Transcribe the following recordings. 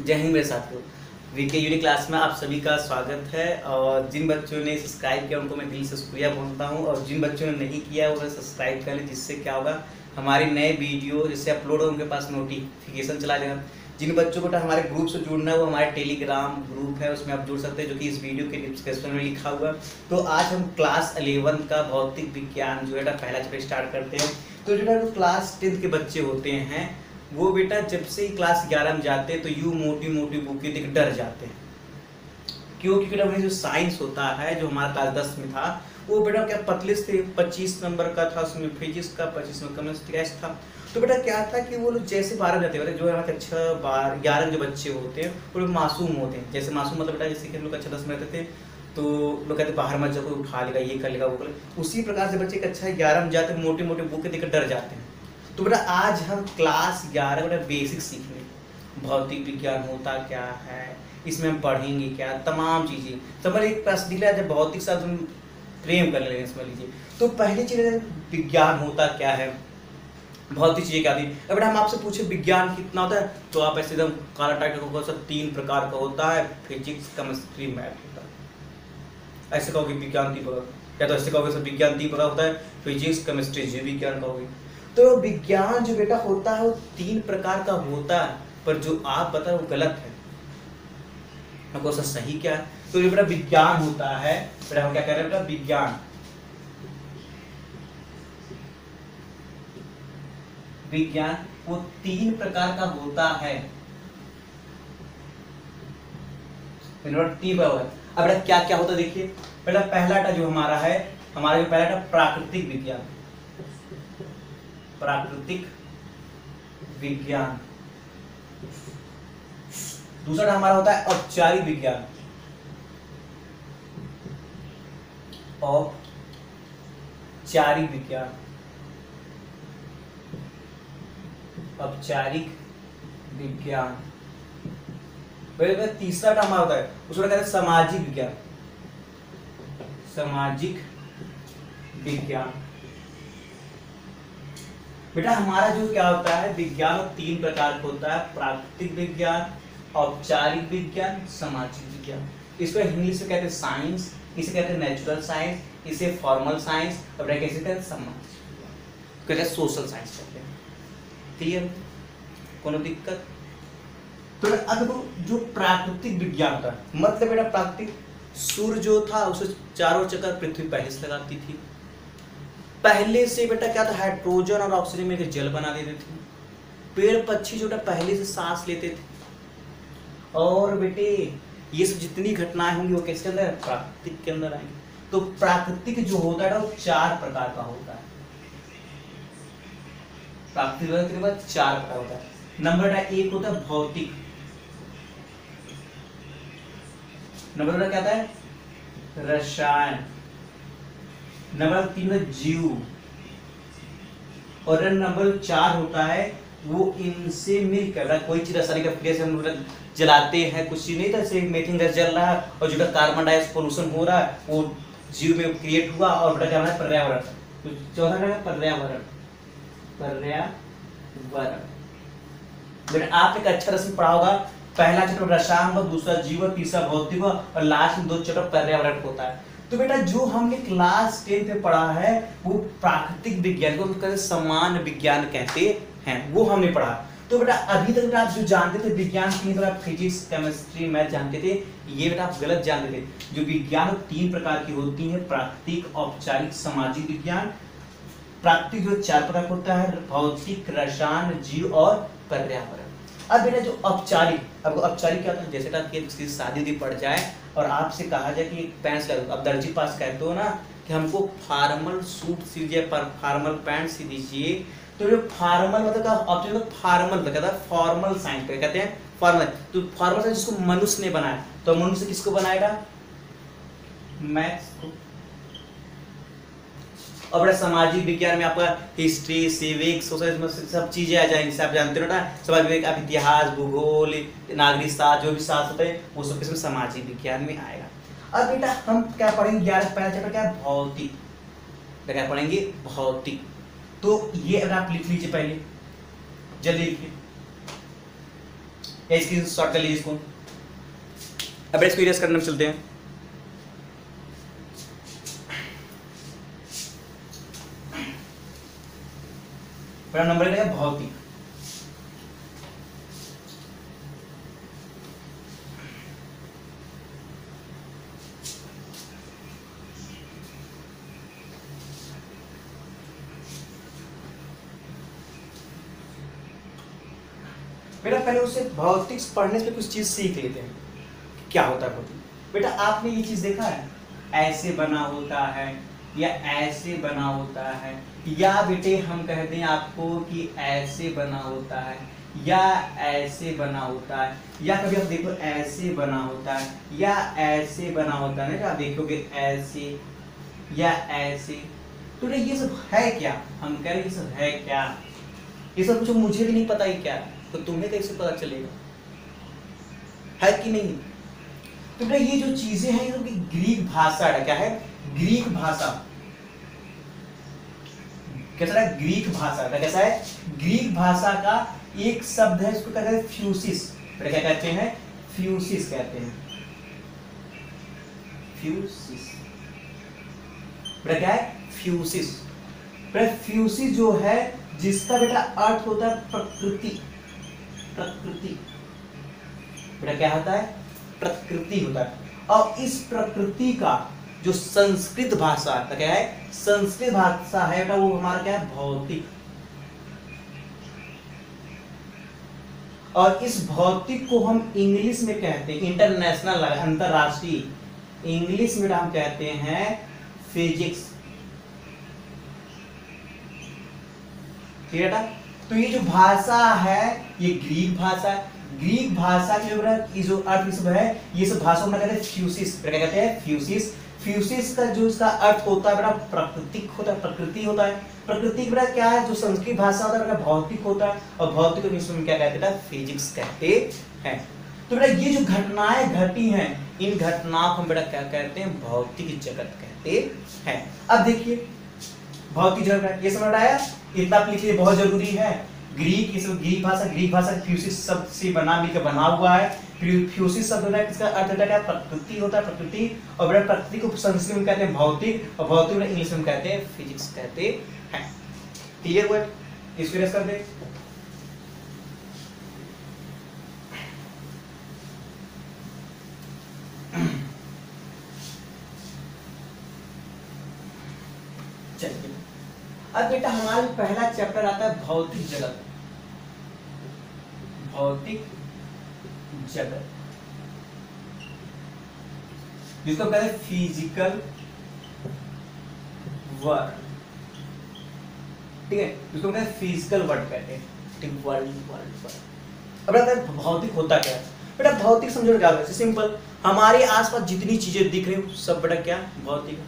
जय हिंद मेरे साथियों। वीके यूनिक क्लास में आप सभी का स्वागत है। और जिन बच्चों ने सब्सक्राइब किया उनको मैं दिल से शुक्रिया बोलता हूं, और जिन बच्चों ने नहीं किया वो सब्सक्राइब कर लें, जिससे क्या होगा हमारे नए वीडियो जैसे अपलोड हो उनके पास नोटिफिकेशन चला जाएगा। जिन बच्चों को हमारे ग्रुप से जुड़ना है वो हमारे टेलीग्राम ग्रुप है, उसमें आप जुड़ सकते हैं, जो कि इस वीडियो के डिस्क्रिप्शन में लिखा हुआ। तो आज हम क्लास 11 का भौतिक विज्ञान जो है पहला चैप्टर स्टार्ट करते हैं। तो जो क्लास 10 के बच्चे होते हैं वो बेटा जब से ही क्लास 11 में जाते हैं तो यूँ मोटी मोटी बुकें देख डर जाते हैं। क्यों? क्योंकि बेटा जो साइंस होता है जो हमारा क्लास 10 में था वो बेटा क्या पतले से 25 नंबर का था, उसमें फिजिक्स का 25 नंबर केमिस्ट्री था। तो बेटा क्या था कि वो लोग जैसे 12 जाते हैं जो हमारे 6 12 11 जो बच्चे होते हैं वो लोग मासूम होते हैं। जैसे मासूम मतलब बेटा जैसे कि हम लोग कक्षा 10 में रहते थे तो लोग कहते बाहर मत जाओ, कोई उठा लेगा, ये कर लेगा, वो कर लेगा। उसी प्रकार से बच्चे कक्षा 11 में जाते मोटे मोटे बुकें देखकर डर जाते हैं। तो बेटा आज हम क्लास 11 बेटा बेसिक सीखेंगे। भौतिक विज्ञान होता क्या है, इसमें हम पढ़ेंगे क्या, तमाम चीज़ें समझ। एक प्रश्न दिख रहा है जब भौतिक शब्द हम प्रेम कर लेंगे समझ लीजिए। तो पहली चीज़ विज्ञान होता क्या है, भौतिक चीज़ें क्या थी। अब बेटा हम आपसे पूछे विज्ञान कितना होता है तो आप ऐसे एकदम काला टाइट का सब 3 प्रकार का होता है, फिजिक्स केमिस्ट्री मैथ होता है। ऐसे कहोगे विज्ञान 3 प्रकार, या तो ऐसे कहोगे सब विज्ञान 3 प्रकार होता है, फिजिक्स केमिस्ट्री जीव विज्ञान कहोगे। तो विज्ञान जो बेटा होता है वो 3 प्रकार का होता है, पर जो आप बता रहे हो वो गलत है। आपको सही क्या है? तो ये बेटा विज्ञान होता है, बेटा हम क्या कह रहे हैं बेटा विज्ञान विज्ञान वो 3 प्रकार का होता है। 3 प्रकार है। अब बेटा क्या क्या होता है देखिए। बेटा पहला जो हमारा है, हमारा जो पहला प्राकृतिक विज्ञान, प्राकृतिक विज्ञान। दूसरा हमारा होता है औपचारिक विज्ञान, औपचारिक विज्ञान, औपचारिक विज्ञान। तीसरा हमारा होता है उसको कहते हैं सामाजिक विज्ञान, सामाजिक विज्ञान। बेटा हमारा जो क्या होता है विज्ञान 3 प्रकार का होता है, प्राकृतिक विज्ञान, औपचारिक विज्ञान, सामाजिक विज्ञान। इसको इंग्लिश में कहते हैं साइंस, इसे कहते हैं नेचुरल साइंस, इसे फॉर्मल साइंस, और कैसे कहते हैं समाज, कहते हैं सोशल साइंस कहते हैं। क्लियर? कोनो दिक्कत? तो अब जो प्राकृतिक विज्ञान था मतलब बेटा प्राकृतिक, सूर्य जो था उसे चारों चक्कर पृथ्वी पहले से लगाती थी। पहले से बेटा क्या था हाइड्रोजन और ऑक्सीजन में जल बना देते थे। पेड़ पक्षी जो पहले से सांस लेते थे। और बेटे ये सब जितनी घटनाएं होंगी वो किसके अंदर, प्राकृतिक के अंदर आएंगी। तो प्राकृतिक जो होता है वो 4 प्रकार का होता है। प्राकृतिक के बाद 4 प्रकार होता है। नंबर 1 होता है भौतिक, नंबर क्या होता है रसायन, नंबर 3 है जीव, और नंबर 4 होता है वो इनसे मिलकर कोई चीज रासायनिक प्रक्रिया से हम जलाते हैं, कुछ चीज नहीं था जैसे मीथेन गैस जल रहा है और जो कार्बन डाइऑक्साइड पोल्यूशन हो रहा है वो जीव में क्रिएट हुआ। और बेटा क्या है पर्यावरण, तो चौथा है पर्यावरण, पर्यावरण। बेटा आप एक अच्छा रस्म पढ़ा होगा, पहला चैप्टर रसायन, दूसरा जीव, तीसरा भौतिक, और लास्ट में 2 चैप्टर पर्यावरण होता है। तो बेटा जो हमने क्लास 10 में पढ़ा है वो प्राकृतिक विज्ञान को कहते समान विज्ञान कहते हैं, वो हमने पढ़ा। तो बेटा अभी तक आप जो जानते थे विज्ञान 3 प्रकार, फिजिक्स केमिस्ट्री मैथ जानते थे, ये बेटा आप गलत जानते थे। जो विज्ञान 3 प्रकार की होती है, प्राकृतिक, औपचारिक, सामाजिक विज्ञान। प्राकृतिक जो 4 प्रकार होता है, भौतिक, रसायन, जीव और पर्यावरण। अब बेटा जो औपचारिक, अब औपचारिक क्या होता है, जैसे कि शादी उदी पड़ जाए और आपसे कहा जाए कि पैंट सिला दो, अब दर्जी पास कहते हो ना कि हमको फॉर्मल सूट सी दीजिए, फॉर्मल पैंट सी दीजिए। तो जो फॉर्मल मतलब ऑप्शन फॉर्मल कहता है, फॉर्मल साइंस कहते हैं फॉर्मल। तो फॉर्मल साइंस जिसको मनुष्य ने बनाया, तो मनुष्य किसको बनाएगा, मैथ्स को। और बड़ा सामाजिक विज्ञान में आपका हिस्ट्री, सिविक्स, सोशल सब चीजें आ जाएंगी, आप जानते हो ना। समाज में आप इतिहास, भूगोल, नागरिक शास्त्र, जो भी शास्त्र होते हैं वो सब किसमें सामाजिक विज्ञान में आएगा। अब बेटा हम क्या पढ़ेंगे, 11 पहला चैप्टर क्या है भौतिक, क्या पढ़ेंगे भौतिक। तो ये अगर आप लिख लीजिए पहले, जल्दी लिखिए। या स्क्रीन शॉट कर लीजिए इसको। अब इसको इरेज करने में चलते हैं। पहला नंबर क्या है, भौतिक। बेटा पहले उससे भौतिक पढ़ने से कुछ चीज सीख लेते हैं क्या होता है भौतिक। बेटा आपने ये चीज देखा है, ऐसे बना होता है या ऐसे बना होता है, या बेटे हम कहते हैं आपको कि ऐसे बना होता है या ऐसे बना होता है, या कभी आप देखो ऐसे बना होता है या ऐसे बना होता है ना, आप देखोगे ऐसे या ऐसे। तो ये सब है क्या, हम कह रहे हैं ये सब है क्या, ये सब कुछ मुझे भी नहीं पता है क्या, तो तुम्हें कैसे पता चलेगा, है कि नहीं। तो बेटा ये जो चीजें हैं ये ग्रीक भाषा है, क्या है, ग्रीक भाषा। कैसा है, ग्रीक भाषा का, कैसा है, ग्रीक भाषा का एक शब्द है, इसको कहते हैं फ्यूसिस। बेटा क्या कहते हैं, फ्यूसिस कहते हैं, फ्यूसिस। बेटा क्या है, फ्यूसिस। बेटा फ्यूसिस जो है जिसका बेटा अर्थ होता है प्रकृति, प्रकृति। बेटा क्या होता है, प्रकृति होता है। और इस प्रकृति का जो संस्कृत भाषा का क्या है, संस्कृत भाषा है बेटा, वो हमारा क्या है, भौतिक। और इस भौतिक को हम इंग्लिश में कहते हैं, इंटरनेशनल अंतरराष्ट्रीय इंग्लिश में हम कहते हैं फिजिक्स। ठीक है बेटा। तो ये जो भाषा है ये ग्रीक भाषा है। ग्रीक भाषा की जो अर्थ सब है, ये सब भाषा में कहते हैं फ्यूसिस। क्या कहते हैं, फ्यूसिस। फ्यूसिस का जो इसका अर्थ होता है बेटा प्राकृतिक होता है, प्रकृति होता है। प्रकृति बेटा क्या है, जो संस्कृत भाषा होता है बेटा भौतिक होता है, और भौतिक को इसमें क्या कहते हैं, फिजिक्स कहते हैं। तो बेटा ये जो घटनाएं घटी हैं, इन घटनाओं को हम बेटा क्या कहते हैं, भौतिक जगत कहते हैं। अब देखिए भौतिक जगत, ये समझ आया, इतना आप लिखिए, बहुत जरूरी है। ग्रीक, इस ग्रीक भाषा फ्यूसिस शब्द से मिलकर बना हुआ है। फ्यूसिस शब्द होता है, इसका अर्थ होता है प्रकृति होता है, प्रकृति। और बेटा प्रकृति को संस्कृत में कहते हैं भौतिक, और भौतिक में इंग्लिश में कहते हैं फिजिक्स कहते हैं। क्लियर हुआ, इसको रेस कर दे। चलिए अब बेटा हमारा पहला चैप्टर आता है भौतिक जगत। भौतिक जगत जिसको कहते हैं फिजिकल वर्ल्ड। ठीक है, जिसको कहते हैं फिजिकल वर्ल्ड कहते हैं, वर्ल्ड। अब बेटा भौतिक होता क्या है, बेटा भौतिक समझो क्या है, सिंपल। हमारे आसपास जितनी चीजें दिख रही हो सब बेटा क्या, भौतिक है।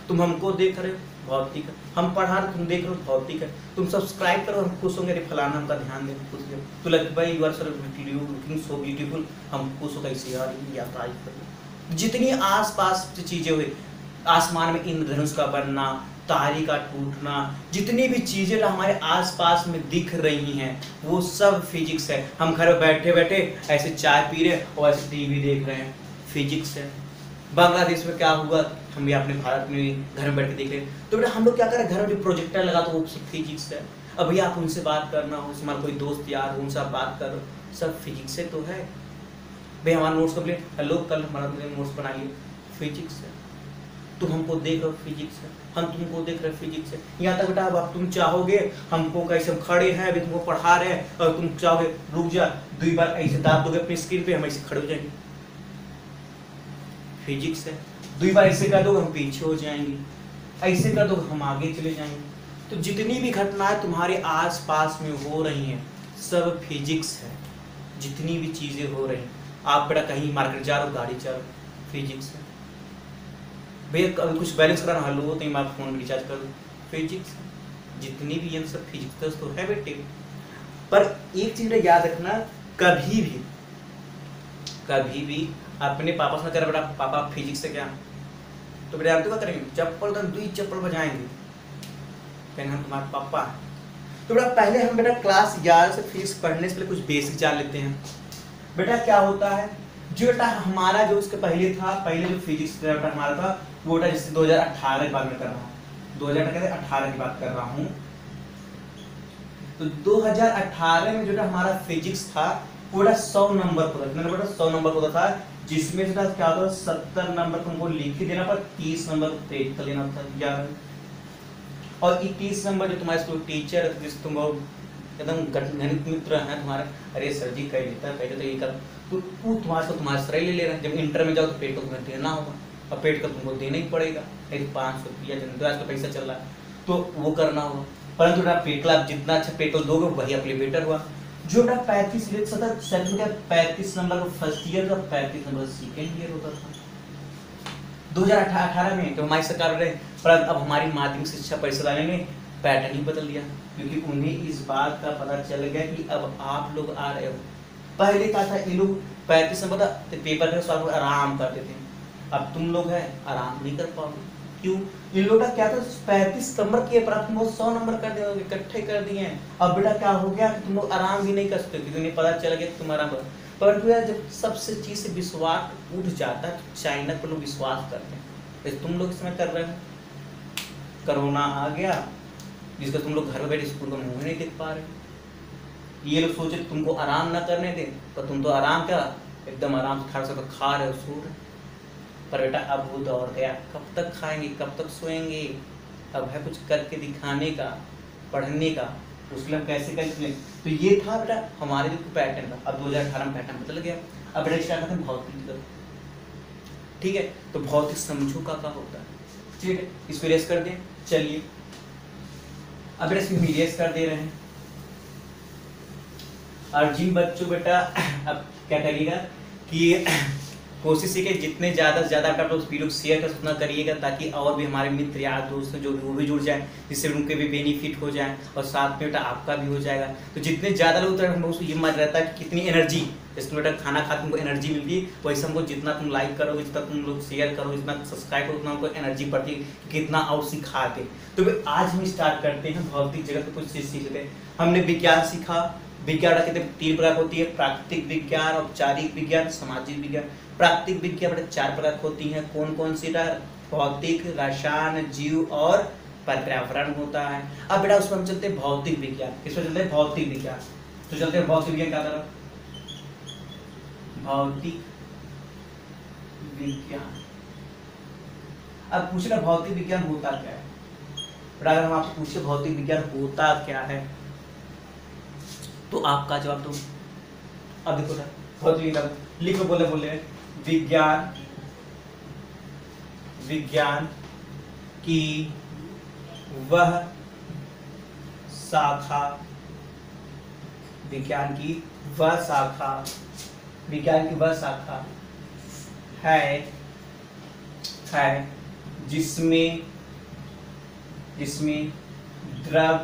तुम हमको देख रहे हो, भौतिक है। हम पढ़ा रहे, तुम देख रहे हो, भौतिक है। तुम सब्सक्राइब करो, हम खुश होंगे, फलाना हमका ध्यान दे, खुश हो तो लग भाई you are so video looking so beautiful, हम खुश हो कैसे यार या तारीफ करो। जितनी आसपास की चीजें हुई, आसमान में इंद्रधनुष का बनना, तारे का टूटना, जितनी भी चीजें हमारे आसपास में दिख रही हैं वो सब फिजिक्स है। हम घर में बैठे बैठे ऐसे चाय पी रहे और ऐसे टीवी देख रहे हैं, फिजिक्स है। बांग्लादेश में क्या हुआ, हम भी अपने भारत में घर में बैठ के देख रहे हैं। तो बेटा हम लोग क्या करें, घर में जो प्रोजेक्टर लगा तो वो सब फिजिक्स है। अब भैया आप उनसे बात करना हो, हमारा कोई दोस्त यार हो, उनसे आप बात करो, सब फिजिक्स से तो है। भाई हमारा नोट्स कंप्लीट, हेलो कल हमारा नोट्स बनाइए, फिजिक्स है। तुम हमको देख रहे हो, फिजिक्स है। हम तुमको देख रहे, फिजिक्स है। यहाँ तक बेटा अब तुम चाहोगे हमको कैसे, हम खड़े हैं अभी तुमको पढ़ा रहे हैं, और तुम चाहोगे रुक जा, 2 बार ऐसे दाब दोगे अपनी स्क्रीन पे, हम ऐसे खड़े हो जाएंगे, फिजिक्स है। 2 बार ऐसे कर दो हम पीछे हो जाएंगे, ऐसे कर दो हम आगे चले जाएंगे। तो जितनी भी घटनाएं तुम्हारे आसपास में हो रही हैं सब फिजिक्स है। जितनी भी चीजें हो रही हैं, आप बेटा कहीं मार्केट जा रहे हो, गाड़ी चल, फिजिक्स है। भैया कुछ बैलेंस कराना, हेलो तो मैं फोन रिचार्ज कर दूँ, फिजिक्स है। जितनी भी ये सब फिजिक्स तो है बेटे। पर एक चीज याद रखना, कभी भी अपने पापा से कर बेटा पापा फिजिक्स से क्या, तो बेटा आप तो क्या करेंगे, चप्पल का 2 चप्पल बजाएंगे, कहना हम तुम्हारे पापा है। तो बेटा पहले हम बेटा क्लास 11 से फिजिक्स पढ़ने से पहले कुछ बेसिक जान लेते हैं। बेटा क्या होता है, जो बेटा हमारा जो उसके पहले था, पहले जो फिजिक्स बेटा हमारा था वो बेटा जैसे 2018 की बात मैं कर रहा हूँ, 2018 की बात कर रहा हूँ। तो 2018 में जो हमारा फिजिक्स था पूरा 100 नंबर का था, बेटा 100 नंबर का था, जिसमें से क्या होता है 70 नंबर तुमको लिख के देना पर 30 नंबर प्रैक्टिकल लेना था 11। और 30 नंबर जो तुम्हारे टीचर जिस तुम एकदम गणित मित्र हैं तुम्हारे, अरे सर जी कह देता कह देता ये कर, तो तुम्हारे सर ही ले रहा है। जब इंटर में जाओ तो पेट को तुम्हें देना होगा, और पेट का तुमको देना ही पड़ेगा, 500 रुपया जनता आज का पैसा चल रहा है तो वो करना होगा। परंतु पेटल आप जितना अच्छा पेटल दोगे वही अपने बेटर हुआ। जो बेटा 35 नंबर का फर्स्ट ईयर का, 35 नंबर सेकेंड ईयर होता था 2018 में। तो हमारी सरकार रहे, पर अब हमारी माध्यमिक शिक्षा परिषद वाले ने पैटर्न ही बदल दिया, क्योंकि उन्हें इस बात का पता चल गया कि अब आप लोग आ रहे हो। पहले क्या था, ये लोग 35 नंबर था पेपर का सॉल्व आराम करते थे, अब तुम लोग है आराम नहीं कर पाओगे। क्यों? इन लोग का क्या था 35 नंबर के पर तुम 100 नंबर कर दिए, इकट्ठे कर दिए हैं। अब बेटा क्या हो गया कि तुम लोग आराम भी नहीं कर सकते, क्योंकि उन्हें पता चल गया तुम आराम कर। परंतु यार जब सबसे चीज से विश्वास उठ जाता है तो चाइना पर लोग विश्वास करते हैं, तुम लोग इसमें कर रहे हो। कोरोना आ गया जिसका तुम लोग घर में बैठे स्कूल का मुंह नहीं देख पा रहे। ये लोग सोचे तुमको आराम ना करने दे, पर तुम तो आराम क्या एकदम आराम से खा रहे हो, सो रहे। पर बेटा अब वो दौड़ गया, कब तक खाएंगे कब तक सोएंगे, अब है कुछ करके दिखाने का, पढ़ने का, उसके लिए हम कैसे करेंगे। तो ये था बेटा हमारे जो पैटर्न था। अब 2018 में पैटर्न बदल गया, अब बेटा स्टार्ट करते हैं भौतिक। ठीक है, तो भौतिक समझो का होता है। ठीक है, इसको रेस कर दें। चलिए अब बेटा इसमें रेस कर दे रहे हैं। और जिन बच्चों बेटा अब क्या करिएगा कि कोशिश है कि जितने ज़्यादा से ज़्यादा आप लोग वीडियो शेयर कर उतना करिएगा, ताकि और भी हमारे मित्र यार दोस्त जो वो भी जुड़ जाए, जिससे उनके भी बेनिफिट हो जाए और साथ में बेटा आपका भी हो जाएगा। तो जितने ज़्यादा लोग हम लोग ये मत रहता है कि कितनी एनर्जी, जैसे बेटा खाना खाते तुमको एनर्जी मिलती है, वैसे हमको जितना तुम लाइक करोगे, जितना तुम लोग शेयर करो, जितना सब्सक्राइब करो, उतना हमको एनर्जी पड़ती है कितना और सिखा के। तो आज हम स्टार्ट करते हैं भौतिक जगत में कुछ चीज़ सीखते हैं। हमने विज्ञान सीखा, विज्ञान कहते हैं 3 प्रकार होती है, प्राकृतिक विज्ञान, औपचारिक विज्ञान, सामाजिक विज्ञान। प्राकृतिक विज्ञान बेटा 4 प्रकार होती हैं, कौन कौन सी? भौतिक, रसायन, जीव और पर्यावरण होता है। अब बेटा उसमें हम चलते हैं भौतिक विज्ञान। किसमें चलते हैं? भौतिक विज्ञान। तो चलते हैं भौतिक विज्ञान क्या तरफ? भौतिक विज्ञान। अब पूछेगा भौतिक विज्ञान होता क्या है? बेटा अगर हम आपसे पूछे भौतिक विज्ञान होता क्या है, तो आपका जवाब दो। अब देखो भौतिक विज्ञान लिखो, बोले विज्ञान, विज्ञान की वह शाखा, विज्ञान की वह शाखा, विज्ञान की वह शाखा है जिसमें द्रव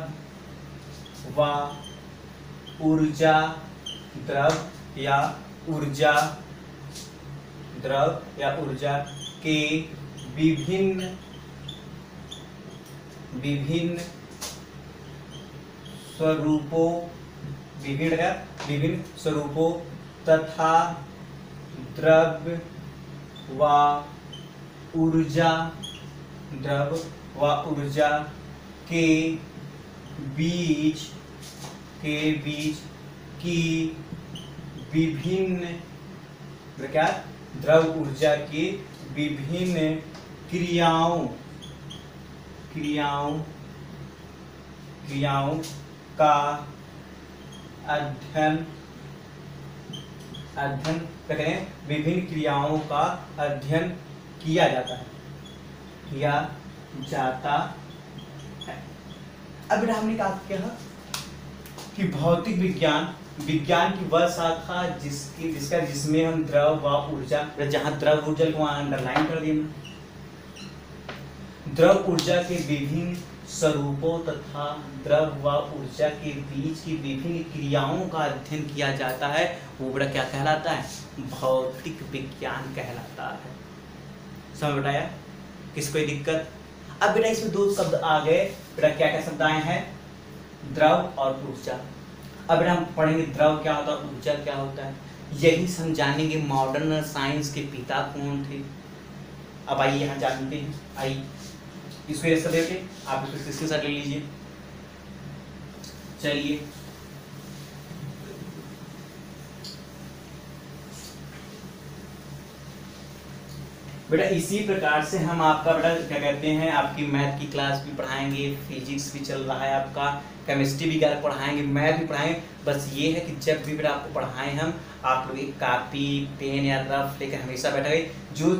व ऊर्जा, द्रव या ऊर्जा के विभिन्न स्वरूपों तथा द्रव व ऊर्जा के बीच की विभिन्न क्या, द्रव ऊर्जा की विभिन्न क्रियाओं का अध्ययन क्या करें, विभिन्न क्रियाओं का अध्ययन किया जाता है। अब बेटा हमने कहा क्या कि भौतिक विज्ञान की वह शाखा जिसमें हम द्रव व ऊर्जा, जहां द्रव ऊर्जा को वहां अंडरलाइन कर देना, द्रव ऊर्जा के विभिन्न स्वरूपों तथा द्रव व ऊर्जा के बीच की विभिन्न क्रियाओं का अध्ययन किया जाता है, वो बेटा क्या कहलाता है? भौतिक विज्ञान कहलाता है। समझ बताया? किस कोई दिक्कत? अब बेटा इसमें 2 शब्द आ गए, बेटा क्या क्या शब्द आए हैं? द्रव और ऊर्जा। अब बेटा हम पढ़ेंगे द्रव क्या होता है, ऊर्जा क्या होता है। यही हम जानेंगे मॉडर्न साइंस के पिता कौन थे। अब आइए यहाँ जानते हैं। आइए इसको ऐसा देखे, आप इसको स्क्रीनशॉट ले लीजिए। चलिए बेटा इसी प्रकार से हम आपका बेटा क्या कहते हैं, आपकी मैथ की क्लास भी पढ़ाएंगे, फिजिक्स भी चल रहा है आपका, केमिस्ट्री भी पढ़ाएंगे, मैथ भी पढ़ाएंगे। बस ये है कि जब भी बेटा आपको पढ़ाएं हम, आप लोग एक कापी पेन या रफ लेकर हमेशा बैठे, जो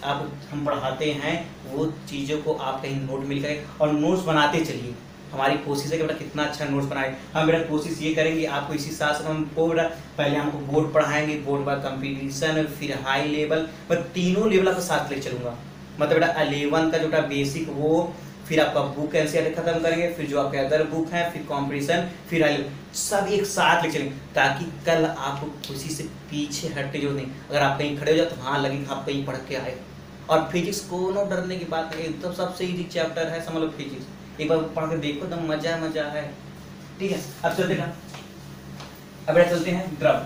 आप हम पढ़ाते हैं वो चीज़ों को आप कहीं नोट मिल करें और नोट्स बनाते चलिए। हमारी कोशिश है कि बेटा कितना अच्छा नोट्स बनाए। हम बेटा कोशिश ये करेंगे आपको इसी साथ साथ हमको बेटा पहले हमको बोर्ड पढ़ाएंगे, बोर्ड पर कंपटीशन, फिर हाई लेवल, पर तीनों लेवल आपको साथ ले चलूँगा। मतलब बेटा 11 का जो बेटा बेसिक वो, फिर आपका बुक एनसीईआरटी खत्म करेंगे, फिर जो आपके अदर बुक हैं, फिर कंपटीशन, फिर हाई लेवल, सब एक साथ ले चलेंगे, ताकि कल आपको किसी से पीछे हटने जो नहीं। अगर आप कहीं खड़े हो जाए तो हाँ लगे आप कहीं पढ़ के आए। और फिजिक्स को डरने की बात नहीं, एकदम सबसे इजी चैप्टर है, समझ लो फिजिक्स। एक बार पढ़ के देखो तो मजा मजा है। ठीक है, अब चलते हैं, अब चलते हैं द्रव।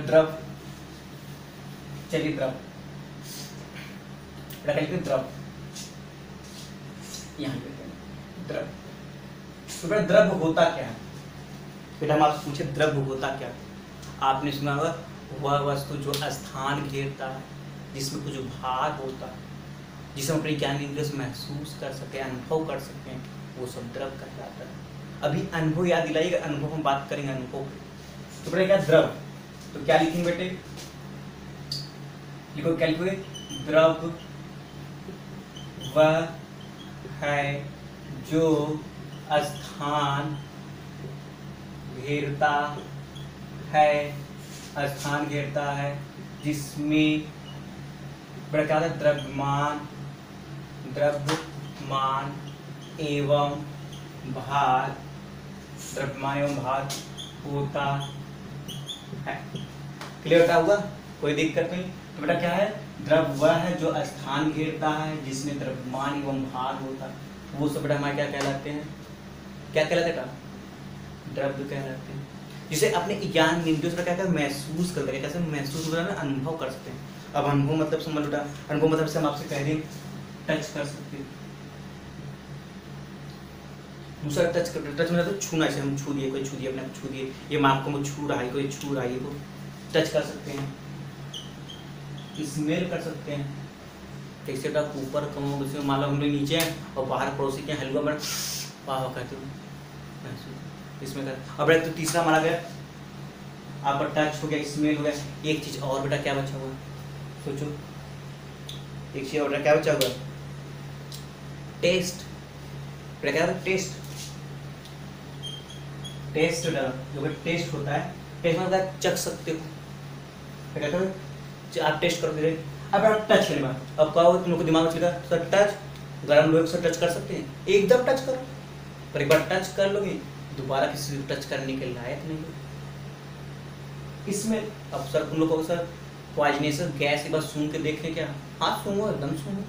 द्रव, चलिए द्रव, द्रव यहाँ द्रव। तो बेटा द्रव होता क्या है? बेटा हम आपसे पूछे द्रव होता क्या? आपने सुना होगा वह वस्तु जो स्थान घेरता है, जिसमें कुछ भार होता है, जिसे हम अपने ज्ञान इंद्रियों से महसूस कर सके, अनुभव कर सकें, वो सब द्रव कहलाता है। अभी अनुभव याद दिलाइएगा, अनुभव हम बात करेंगे अनुभव पे। तो बेटा क्या द्रव, तो क्या लिखेंगे बेटे? लिखो, क्या लिखोगे? द्रव वह है जो स्थान घेरता है, स्थान घेरता है, जिसमें बड़ा क्या है? द्रव्यमान एवं भार, द्रव्यमान एवं भार होता है। क्लियर होता होगा, कोई दिक्कत नहीं। तो बेटा क्या है? द्रव वह है जो स्थान घेरता है, जिसमें द्रव्यमान एवं भार होता है, वो सब बेटा हमारे क्या कहलाते हैं? क्या कहलाते हैं? द्रव्य कहलाते हैं। जिसे अपने ज्ञान इंद्रियों से क्या कहते हैं? महसूस कर सके। कैसे महसूस करना? अनुभव कर सकते हैं। अब अनुभव मतलब समझ लो, अनुभव मतलब से हम आपसे कह दें टच कर सकते हैं। दूसरा टच कर, टच मतलब तो छूना, से हम छू दिए, कोई छू दिए, अपने छू दिए, ये माँ को छू रहा है, कोई छू रहा है, को टच कर सकते हैं। स्मेल कर सकते हैं, कैसे का ऊपर कमो, उसमें मान लो हम लोग नीचे हैं और बाहर पड़ोसी के हलवा बन वाह कहते हो, इसमें कर। अब तो तीसरा माना गया आपका टच हो गया, स्मेल हो गया। एक चीज और बेटा क्या बचा हुआ? सोचो, एक चीज और क्या बचा हुआ? टेस्ट। बेटा क्या होता है? टेस्ट। टेस्ट जो टेस्ट होता है, टेस्ट मतलब चख सकते हो। बेटा क्या आप टेस्ट कर दे। अब टच करने बाद अब क्या होगा? तुम लोग को दिमाग में चलेगा सर टच, गर्म लोग से टच कर सकते हैं, एकदम टच करो, पर एक बार टच कर लोगे दोबारा किसी से टच करने के लायक नहीं हो। इसमें अब सर तुम लोग को सर पॉइजनस गैस एक बार सूंघ के देखने, क्या हाँ सूंघो, एकदम सूंघो,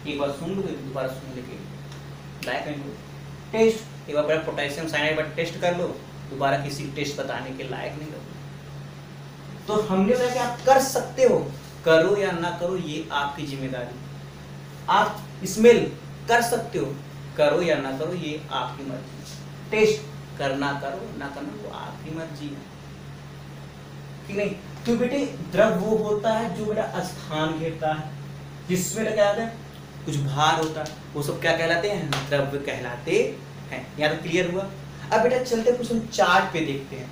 एक बार सूंघ लोगे दोबारा सूंघने के लायक नहीं हो। टेस्ट, एक बार पहले पोटेशियम साइनाइड एक बार टेस्ट कर लो, दोबारा किसी टेस्ट बताने के लायक नहीं हो। तो हमने बताया कि आप कर सकते हो, करो या ना करो ये आपकी जिम्मेदारी। आप स्मेल कर सकते हो, करो या ना करो ये आपकी मर्जी। टेस्ट करना करो ना करना वो आपकी मर्जी है, ठीक नहीं? तो बेटे द्रव वो होता है जो बेटा स्थान घेरता है, जिसमें क्या होता है? कुछ भार होता है, वो सब क्या कहलाते हैं? द्रव्य कहलाते हैं। यहाँ तो क्लियर हुआ। अब बेटा चलते कुछ हम चार्ट पे देखते हैं।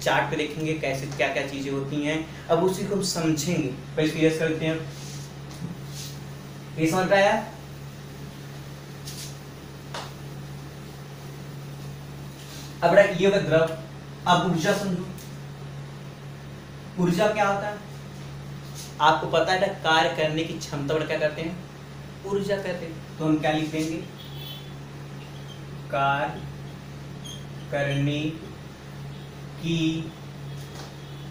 चार्ट पे देखेंगे कैसे क्या क्या चीजें होती हैं, अब उसी को हम समझेंगे। पहले क्लियर करते हैं, ये समझ रहा है? अब ये होगा द्रव। अब ऊर्जा समझो, ऊर्जा क्या होता है? आपको पता है कार्य करने की क्षमता क्या कहते हैं? ऊर्जा कहते हैं। तो हम क्या लिख देंगे? कार्य करने की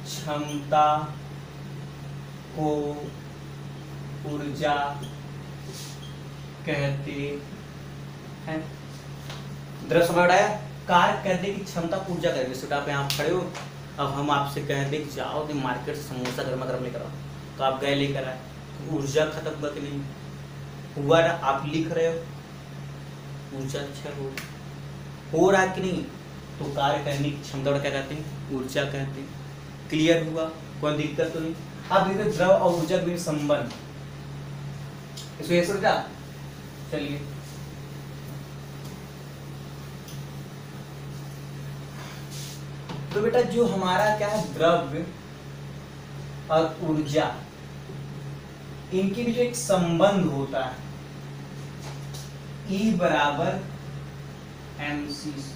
क्षमता को ऊर्जा कहते हैं। द्रव समझ आया? कार्य करने की क्षमता ऊर्जा करेंगे। जैसे आप यहाँ खड़े हो, अब हम आपसे कह दें कि जाओ कि मार्केट से समोसा गर्मा गर्म लेकर आओ, तो आप गए लेकर आए, तो ऊर्जा खत्म हुआ कि नहीं हुआ ना? आप लिख रहे हो, ऊर्जा अच्छा हो रहा है कि नहीं? तो कार्य करने की क्षमता क्या कहते हैं? ऊर्जा कहते हैं। क्लियर हुआ? कोई दिक्कत तो नहीं? अब देखिए द्रव और ऊर्जा के बीच संबंध, इसको ये समझा? चलिए तो बेटा जो हमारा क्या है, द्रव्य और ऊर्जा, इनके बीच एक संबंध होता है, E बराबर mc²।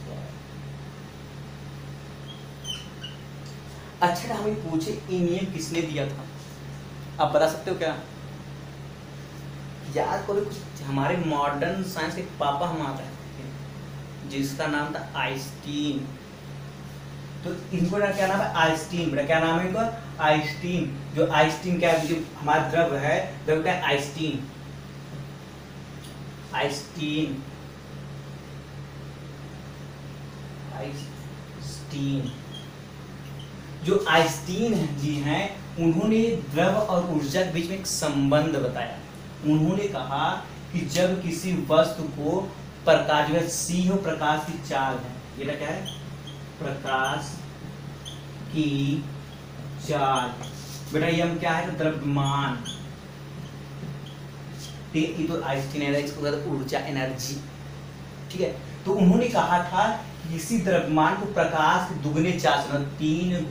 अच्छा हमें पूछे ये नियम किसने दिया था, आप बता सकते हो क्या? याद करो, कुछ हमारे मॉडर्न साइंस के पापा हमारे हैं जिसका नाम था आइंस्टीन। तो इनको क्या नाम है? आइंस्टीन। बेटा क्या नाम है इनका? आइंस्टीन। जो आइंस्टीन क्या है, जो हमारा द्रव है, द्रव क्या है? आइंस्टीन। आइंस्टीन आइंस्टीन जो आइंस्टीन जी हैं, उन्होंने द्रव और ऊर्जा के बीच में एक संबंध बताया। उन्होंने कहा कि जब किसी वस्तु को प्रकाश, जो सी हो, प्रकाश की चाल है, ये क्या है? प्रकाश की चाल। बेटा ये हम क्या है? द्रव्यमान। ये तो आइंस्टीन है, इसको ऊर्जा, एनर्जी। ठीक है, तो उन्होंने कहा था कि किसी द्रव्यमान को प्रकाश के दुगने चाल से, 3 ×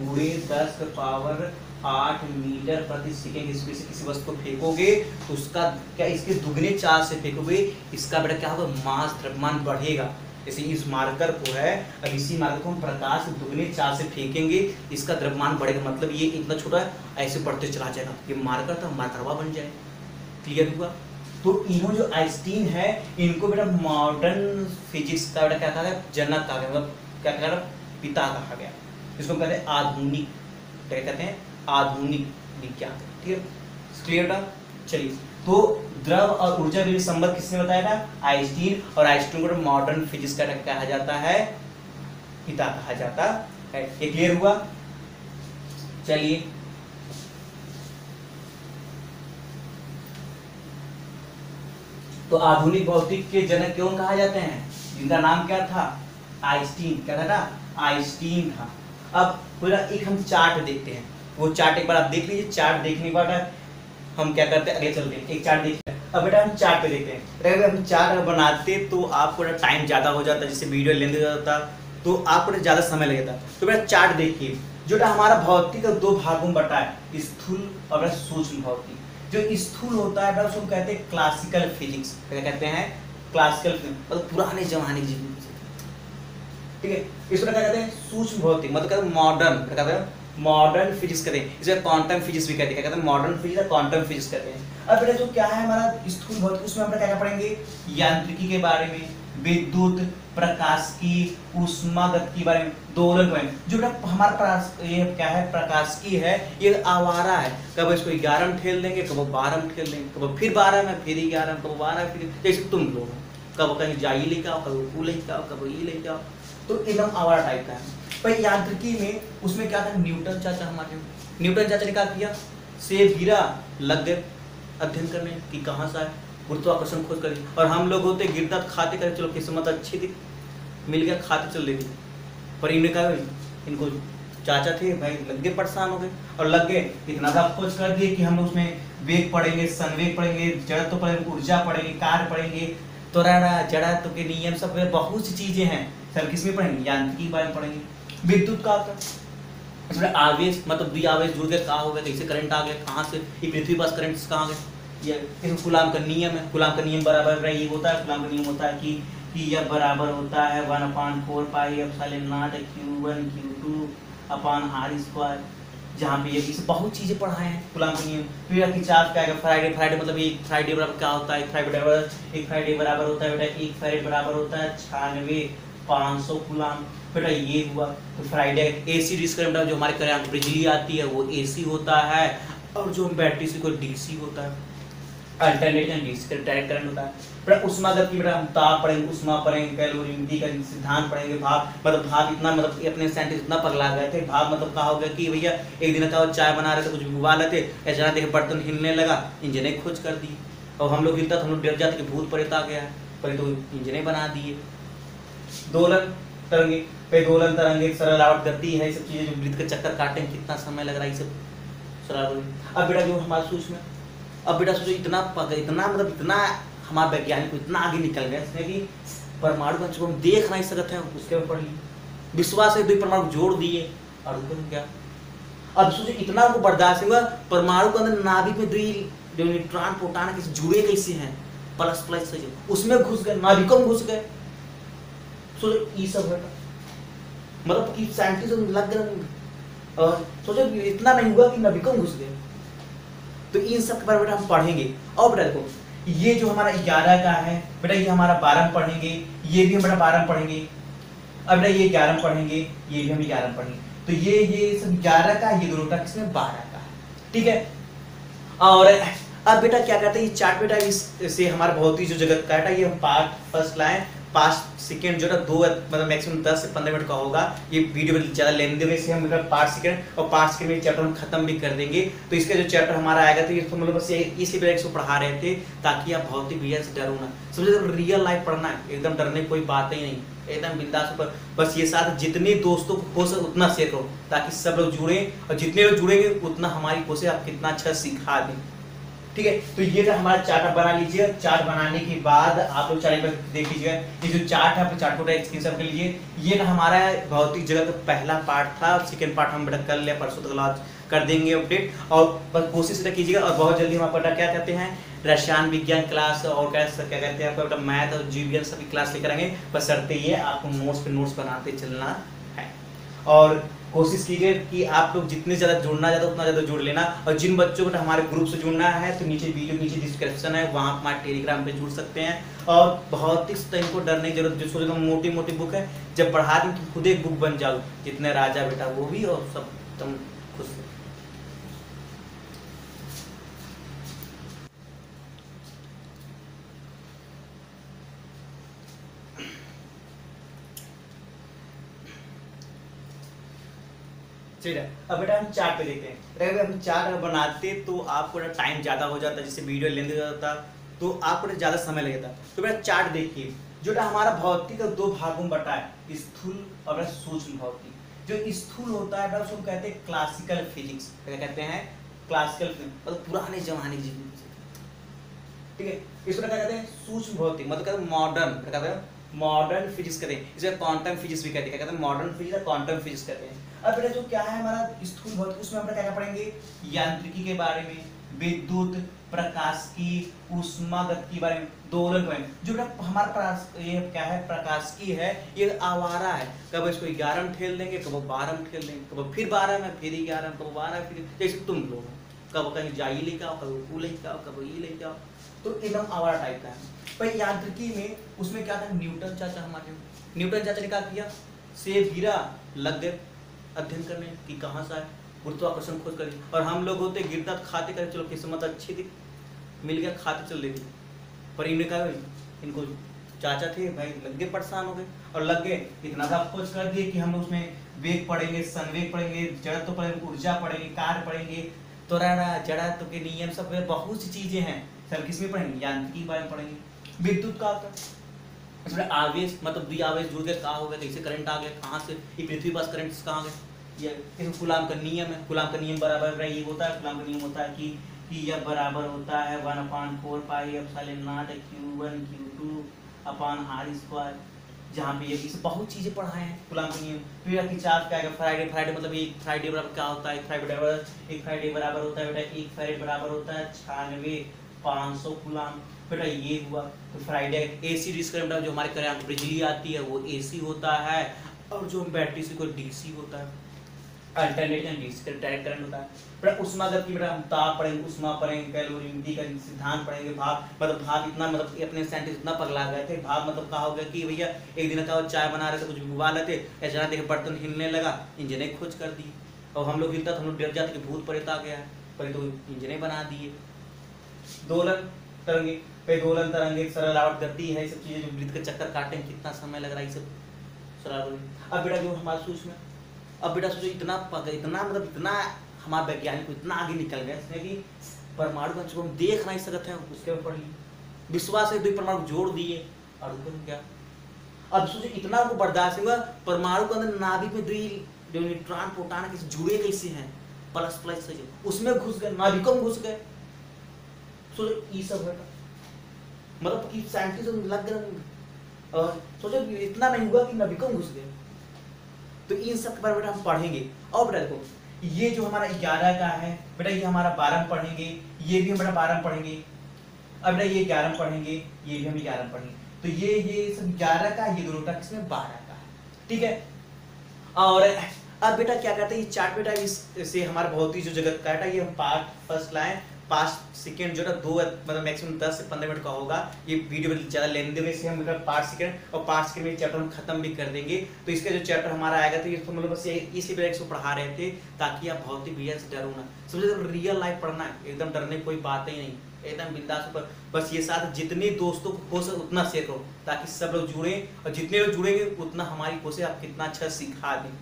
10⁸ मीटर प्रति सेकेंड स्पीड से किसी वस्तु को फेंकोगे तो उसका क्या, इसके दुगने चाल से फेंकोगे, इसका बेटा क्या होगा? मास, द्रव्यमान बढ़ेगा। जैसे इस मार्कर को है, अब इसी मार्कर को हम प्रकाश के दुगने चाल से फेंकेंगे, इसका द्रव्यमान बढ़ेगा। मतलब ये इतना छोटा है, ऐसे बढ़ते चला जाएगा, ये मार्कर था, मार्करवा बन जाए। क्लियर हुआ? तो इन्होंने जो आइंस्टीन है, इनको बेटा मॉडर्न फिजिक्स का बेटा क्या कहा गया? जनक कहा गया, मतलब क्या कहा गया? पिता कहा गया। इसको कहते हैं आधुनिक, क्या कहते हैं? आधुनिक विज्ञान। ठीक है, क्लियर था? चलिए, तो द्रव और ऊर्जा के बीच संबंध किसने बताया था? आइंस्टीन। और आइंस्टीन को मॉडर्न फिजिक्स का कहा जाता है, पिता कहा जाता है। ये क्लियर हुआ? चलिए तो आधुनिक भौतिक के जनक क्यों कहा जाते हैं? जिनका नाम क्या था? आइंस्टीन। क्या था? आइंस्टीन था। अब पूरा एक हम चार्ट देखते हैं, वो चार्ट एक बार आप देख लीजिए। चार्ट देखने के बाद हम क्या करते हैं, अगले चलते हैं, एक चार्ट देखते हैं। अब बेटा हम चार्ट पे देखते हैं। अगर हम चार्ट बनाते तो आपको टाइम ज़्यादा हो जाता, जिससे वीडियो लेंथ हो जाता, तो आपको ज़्यादा समय लगेगा। तो बेटा चार्ट देखिए, जो हमारा भौतिक 2 भागों में बटा है, स्थूल और सूक्ष्म भौतिक। जो स्थूल होता है उसको कहते हैं क्लासिकल फिजिक्स। क्या कहते हैं? क्लासिकल फिजिक्स, मतलब पुराने जमाने की। ठीक है, इसको क्या कहते हैं? सूक्ष्म भौतिक, मतलब मॉडर्न। क्या कहते हैं? मॉडर्न फिजिक्स कहते हैं। इसे क्वांटम फिजिक्स भी कहते हैं। क्या कहते हैं? मॉडर्न फिजिक्स या क्वांटम फिजिक्स कहते हैं। अब बेटा जो क्या है हमारा स्थूल भौतिक, उसमें हम क्या क्या पढ़ेंगे? यांत्रिकी के बारे में, विद्युत, प्रकाशिकी, ऊष्मागतिकी के बारे में, दोलन के बारे में। जो बेटा हमारा ये क्या है? प्रकाशिकी है, ये आवारा है। कब इसको 11 में ठेल देंगे, कब 12 में ठेल देंगे, कब फिर 12 में, फिर 11 में, कब 12 फिर, जैसे तुम लोग कब कहीं जाइए लेके आओ, कब वो लेके आओ, कब ये लेके आओ, तो एकदम आवारा टाइप का है। पर यांत्रिकी में उसमें क्या था? न्यूटन चाचा हमारे, न्यूटन चाचा ने क्या किया? सेब गिरा, लग गए अध्ययन करने कि कहाँ से आए, गुरुत्वाकर्षण खोज करें। और हम लोग होते गिरता खाते करें, चलो किस्मत अच्छी थी, मिल गया, खाते चल रही थी। पर इन्हें कहा, इनको चाचा थे भाई, लग गए, परेशान हो गए और लग गए, इतना सा खोज कर दिए कि हम उसमें वेग पढ़ेंगे, संवेग पढ़ेंगे, जड़त्व पढ़ेंगे, ऊर्जा पढ़ेंगे, कार्य पढ़ेंगे, त्वरण, जड़त्व के नियम, सब बहुत सी चीजें हैं। सर किसमें पढ़ेंगे? यांत्रिकी के बारे में पढ़ेंगे। विद्युत का इसमें आवेश, मतलब द्विआवेश जुड़ गए, कहाँ हो गया, कैसे करंट आ गया, कहाँ से ये पृथ्वी पास करंट कहाँ गए, ये इसमें कूलाम का नियम है। कूलाम का नियम बराबर ये होता है, कूलाम का नियम होता है कि यह बराबर होता है 1/4 pi epsilon not Q1 Q2 upon r²। जहाँ पे ये बहुत चीजें पढ़ाए हैं कूलाम का नियम। फिर खिंचाव क्या है? फ्राइडे मतलब एक फ्राइडे बराबर क्या होता है? एक फ्राइडे बराबर होता है बेटा, एक फ्राइडे बराबर होता है 96,500 कूलाम। बेटा ये हुआ। तो फ्राइडे AC डिस्क करंट, जो हमारे करंट बिजली आती है वो AC होता है, और जो बैटरी से कोई DC होता है, अल्टरनेटिंग DC का डायरेक्ट करंट होता है। बेटा उष्मागति बेटा हम ताप पढ़ेंगे, उष्मा पढ़ेंगे, कैलोरीमेट्री का सिद्धांत पढ़ेंगे, भाप मतलब भाप इतना मतलब अपने साइंटिस्ट इतना पगला गए थे, भाप मतलब कहा हो गया कि भैया एक दिन का चाय बना रहे थे, कुछ भी उबाल रहे थे, ऐसा देखे बर्तन हिलने लगा, इंजने खोज कर दी। और हम लोग हिलता तो हम लोग डर जाते कि भूत प्रेत आ गया, पर तो इंजने बना दिए। दोलन तरंगे पे दोलन तरंगे सरलावट गति है, सब चीजें जो वृत्त का चक्कर काटे हैं, कितना समय लग रहा है ये सब सरल। अब बेटा जो हमारा सूक्ष्म, अब बेटा सोचो इतना मतलब इतना हमारे वैज्ञानिक को इतना आगे निकल गया इसमें कि परमाणु का हम देख नहीं सकते हैं, उसके ऊपर पढ़ लिए विश्वास है, दो परमाणु जोड़ दिए और क्या। अब सोचो इतना हमको बर्दाश्त हुआ, परमाणु के अंदर नाभिक में जो न्यूट्रॉन प्रोटॉन कैसे जुड़े कैसे हैं, प्लस प्लस से उसमें घुस गए, नाभिकों में घुस गए। सोचो ये सब है मतलब कि साइंटिस्ट लग गए, और सोचो इतना नहीं हुआ कि नाभिकों में घुस गए। तो इन सब के बारे में हम पढ़ेंगे। और बेटा देखो ये जो हमारा 11 का है बेटा, ये हमारा 12 पढ़ेंगे, ये भी हम बेटा 12 पढ़ेंगे। अब बेटा ये 11 पढ़ेंगे, ये भी हम 11 पढ़ेंगे। तो ये सब 11 का, ये दोनों का किसमें 12 का है, ठीक है। और अब बेटा क्या कहते हैं ये चार्ट बेटा, इससे हमारा भौतिक जो जगत का है ये हम पार्ट फर्स्ट लाए, 5 सेकेंड जो है 2 मतलब मैक्सिमम 10 से 15 मिनट का होगा, ये वीडियो में ज़्यादा लेंदी होगी, इसलिए हम 5 सेकेंड और 5 सेकेंड में चैप्टर हम खत्म भी कर देंगे। तो इसका जो चैप्टर हमारा आएगा तो ये तो मतलब बस इसलिए इसको पढ़ा रहे थे ताकि आप भौतिक विज्ञान से डरो ना, समझे, रियल लाइफ पढ़ना है, एकदम डरने की कोई बात ही नहीं, एकदम बिंदास पर बस ये साथ जितने दोस्तों को हो सके उतना शेयर करो ताकि सब लोग जुड़े, और जितने लोग जुड़ेंगे उतना हमारी कोशिश आप कितना अच्छा सिखा दें, ठीक है। तो ये हमारा चार्ट बना लीजिए। चार्ट बनाने के बाद आप लोग चार्ट पर देख लीजिएगा, ये जो चार्ट है चार्ट को स्क्रीनशॉट कर लीजिए। ये ना हमारा भौतिक जगत का पहला पार्ट था, सेकंड पार्ट हम बेटा कर लिया, परसों तक आज कर देंगे अपडेट, और बस कोशिश कीजिएगा। और बहुत जल्दी हम आपको क्या कहते हैं रसायन विज्ञान क्लास और क्या कहते हैं आपका मैथ और जीव विज्ञान सभी क्लास लेकर आएंगे, बस शर्ते ये आपको नोट्स पे नोट्स बनाते चलना है। और कोशिश कीजिए कि आप लोग जितने ज़्यादा जुड़ना चाहते उतना ज़्यादा जुड़ लेना। और जिन बच्चों को हमारे ग्रुप से जुड़ना है तो नीचे वीडियो नीचे डिस्क्रिप्शन है, वहाँ हमारे टेलीग्राम पे जुड़ सकते हैं। और भौतिक टाइम को डरने की जरूरत, जो सोचो मोटी मोटी बुक है जब पढ़ा दें तो खुद एक बुक बन जाओ, जितने राजा बेटा वो भी, और सब तुम खुश। अब बेटा हम चार्ट पे देखते हैं। अगर हम चार्ट बनाते तो आपको टाइम ज़्यादा हो जाता, जिससे वीडियो लेंथ हो जाता तो आपको ज़्यादा समय लगता। तो बेटा चार्ट देखिए, जो हमारा भौतिक का 2 भागों में बटा है, स्थूल और सूक्ष्म भौतिक। जो स्थूल होता है उसको कहते हैं क्लासिकल फिजिक्स, क्या कहते हैं क्लासिकल फिजिक्स, मतलब पुराने जमाने की, ठीक है। इसको क्या कहते हैं सूक्ष्म भौतिक, मतलब मॉडर्न, क्या कहते हैं मॉडर्न फिजिक्स कहते हैं, इसे क्वांटम फिजिक्स भी कहते हैं, क्या कहते हैं मॉडर्न फिजिक्स और क्वांटम फिजिक्स कहते हैं। अब बेटा जो क्या है हमारा स्थूल भौतिक, उसमें हम क्या पढ़ेंगे यांत्रिकी के बारे में, विद्युत, प्रकाशिकी, ऊष्मागतिकी के बारे में, दोलन के बारे में। जो बेटा हमारा ये क्या है प्रकाशिकी है, ये आवारा है, कब इसको 11 में ठेल देंगे, कब 12 में ठेल देंगे, कब फिर 12 में, फिर 11 में, कब 12 में, फिर जैसे तुम लोग कब कहीं जाइए लेके आओ, कब वो लेके आओ, कब ये लेके आओ, तो एकदम आवारा टाइप का है। पर यांत्रिकी में उसमें क्या था, न्यूटन चाचा हमारे, न्यूटन चाचा ने क्या किया, सेब गिरा, लग गए अध्ययन करने कि कहाँ से आए, गुरुत्वाकर्षण खोज करिए। और हम लोग होते गिरता खाते करे, चलो किस्मत अच्छी थी मिल गया, खाते चल रही। पर इन्हें कहा इनको चाचा थे भाई, लग गए परेशान हो गए, और लग गए इतना सा खोज कर दिए कि हम उसमें वेग पढ़ेंगे, संवेग पढ़ेंगे, जड़त्व पढ़ेंगे, ऊर्जा पढ़ेंगे, कार्य पढ़ेंगे, त्वरण जड़त्व के नियम, सब बहुत सी चीजें हैं, सब किसमें पढ़ेंगे यांत्रिकी के बारे में पढ़ेंगे। विद्युत का होता है इसमें आवेश, मतलब द्वि आवेश जुड़ गए, कहाँ हो गया, कैसे करंट आ गया, कहाँ से ये पृथ्वी पास करंट कहाँ गए, ये कूलाम का नियम है। कूलाम का नियम बराबर ये होता है, कूलाम का नियम होता है कि यह बराबर होता है 1/4 pi epsilon not Q1 Q2 upon r², जहाँ पे ये बहुत चीजें पढ़ाए हैं कूलाम का नियम। फिर खिंचाव क्या है, फ्राइडे, फ्राइडे मतलब एक फ्राइडे बराबर क्या होता है, एक फ्राइडे बराबर होता है बेटा, एक फ्राइडे बराबर होता है 96,500 कूलाम। बेटा ये हुआ तो फ्राइडे। एसी डिस्क जो हमारे करंट बिजली आती है वो एसी होता है, और जो बैटरी से कोई डीसी होता है, अल्टरनेटिंग डीसी डायरेक्ट करंट होता है। बेटा उष्मागति बेटा हम ताप पढ़ेंगे, उष्मा पढ़ेंगे, कैलोरीमेट्री का सिद्धांत पढ़ेंगे, भाप मतलब भाप इतना मतलब अपने साइंटिस्ट इतना पगला गए थे, भाप मतलब कहा हो गया कि भैया एक दिन का चाय बना रहे थे, कुछ भी उबाल रहे थे, ऐसा देखे बर्तन हिलने लगा, इंजने खोज कर दी। और हम लोग हिलता तो हम लोग डर जाते कि भूत प्रेत आ गया, पर तो इंजने बना दिए। दोलन तरंगे पे दोलन तरंगे सरलावट गति है, सब चीजें जो वृत्त का चक्कर काटने में कितना समय लग रहा है, ये सब सरलावट। अब बेटा जो हमारा सूक्ष्म, अब बेटा सोचो इतना मतलब इतना हमारे वैज्ञानिक इतना आगे निकल गया इसमें कि परमाणु को हम देख नहीं सकते हैं, उसके ऊपर पढ़ लिए विश्वास है, 2 परमाणु जोड़ दिए और ऊपर क्या। अब सोचो इतना उनको बर्दाश्त हुआ, परमाणु के अंदर नाभिक में 2 न्यूट्रॉन प्रोटॉन कैसे जुड़े कैसे हैं, प्लस प्लस से उसमें घुस गए, नाभिकों में घुस गए। सोचो ये सब है, मतलब कि साइंटिस्ट लग गए और सोचो इतना नहीं हुआ कि नाभिकों में घुस गए। तो इन सब के बारे में हम पढ़ेंगे। और बेटा देखो ये जो हमारा 11 का है बेटा, ये हमारा 12 में पढ़ेंगे, ये भी हम बेटा 12 में पढ़ेंगे। अब बेटा ये 11 में पढ़ेंगे, ये भी हम 11 में पढ़ेंगे। तो ये सब 11 का, ये दोनों का किसमें 12 का है, ठीक है। और अब बेटा क्या कहते हैं, ये चार्ट बेटा इससे हमारा भौतिक जो जगत का है, ये हम पार्ट फर्स्ट लाए, 5 सेकेंड जो है 2 मतलब मैक्सिमम 10 से 15 मिनट का होगा। ये वीडियो में ज़्यादा लेंदी में से हम मतलब 5 सेकेंड और 5 सेकेंड में चैप्टर हम खत्म भी कर देंगे। तो इसका जो चैप्टर हमारा आएगा, तो ये मतलब बस इसलिए बेटा इसको पढ़ा रहे थे ताकि आप भौतिक विज्ञान से डरो ना, समझे, रियल लाइफ पढ़ना है, एकदम डरने कोई बात ही नहीं, एकदम बिंदास ऊपर। बस ये साथ जितने दोस्तों को हो सके उतना शेयर करो ताकि सब लोग जुड़े, और जितने लोग जुड़ेंगे उतना हमारी कोशिश आप कितना अच्छा सिखा दें,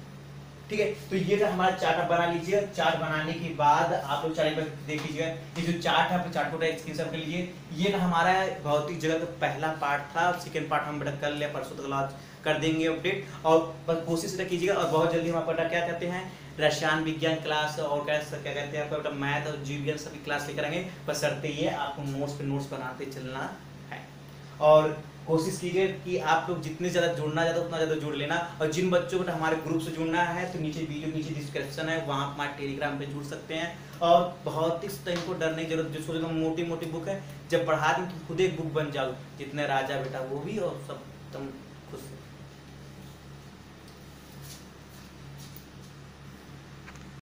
ठीक है। तो ये हमारा चार्ट बना लीजिए। चार्ट बनाने के बाद आप लोग चार्ट पर देख लीजिए, ये जो चार्ट है आप चार्ट को स्क्रीनशॉट कर लीजिए। ये ना हमारा भौतिक जगत का पहला पार्ट था, सेकंड पार्ट हम बेटा कर लिया, परसों तक आज कर देंगे अपडेट। और बस कोशिश कीजिएगा, और बहुत जल्दी हम आपका बेटा क्या कहते हैं रसायन विज्ञान क्लास और क्या कहते हैं आपका बेटा मैथ और जीव विज्ञान सभी क्लास लेकर आएंगे। बस शर्त ये आपको नोट्स पे नोट्स बनाते चलना है, और कोशिश कीजिए कि आप लोग जितने ज़्यादा जुड़ना ज़्यादा उतना ज़्यादा जुड़ लेना। और जिन बच्चों को हमारे ग्रुप से जुड़ना है तो नीचे वीडियो नीचे डिस्क्रिप्शन है, वहाँ हमारे टेलीग्राम पे जुड़ सकते हैं। और बहुत ही टाइम को डरने की जरूरत, जिसको जो मोटी मोटी बुक है जब पढ़ा दें तो खुद एक बुक बन जाओ, जितने राजा बेटा वो भी, और सब तुम